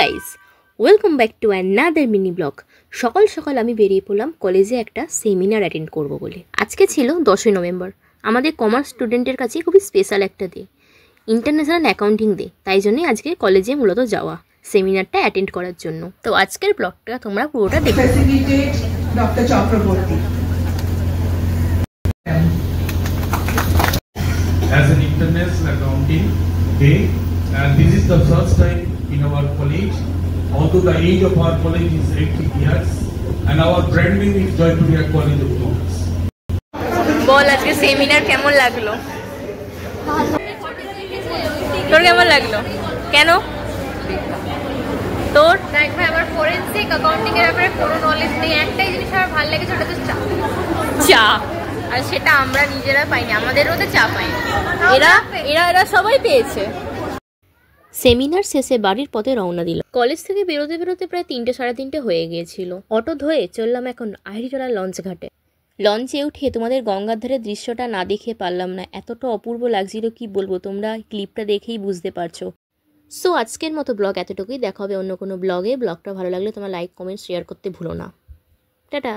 Guys, welcome back to another mini blog. সকাল সকাল আমি বেরিয়ে পড়লাম কলেজে একটা সেমিনার অ্যাটেন্ড করব বলে। আজকে ছিল 10ই নভেম্বর, আমাদের কমার্স স্টুডেন্টের কাছে খুবই স্পেশাল একটা ডে, ইন্টারন্যাশনাল অ্যাকাউন্টিং ডে। তাই জন্যই আজকে কলেজে মূলত যাওয়া সেমিনারটা অ্যাটেন্ড করার জন্য। তো আজকের ব্লগটা তোমরা পুরোটা দেখো। Doctor Chakraborty as an international accounting day, and this is the first time in our college, although the age of our college is 80 years, and our brand name is Joypuria College of Commerce. বল আজকে seminar কেমন লাগলো? তোর কেমন লাগলো? কেন তোর? দেখ ভাই, আমার ফরেনসিক অ্যাকাউন্টিং এর ব্যাপারে কোনো নলেজ নেই। একটাই জিনিস আমার ভালো লেগেছে, ওটা তো চা। আর সেটা আমরা নিজেরা পাইনি, আমাদেরও তো চা পাইনি। এরা সবাই পেয়েছে। সেমিনার শেষে বাড়ির পথে রওনা দিল। কলেজ থেকে বেরোতে বেরোতে প্রায় 3টে সাড়ে 3টে হয়ে গিয়েছিল। অটো ধরে চললাম এখন আহিরিটোলা লঞ্চ ঘাটে। লঞ্চে উঠে তোমাদের গঙ্গার ধারের দৃশ্যটা না দেখে পারলাম না, এতটা অপূর্ব লাগছিল কি বলবো, তোমরা ক্লিপটা দেখেই বুঝতে পারছো। সো আজকের মতো ব্লগ এতটুকুই, দেখা হবে অন্য কোনো ব্লগে। ব্লগটা ভালো লাগলে তোমরা লাইক কমেন্ট শেয়ার করতে ভুলো না। টাটা।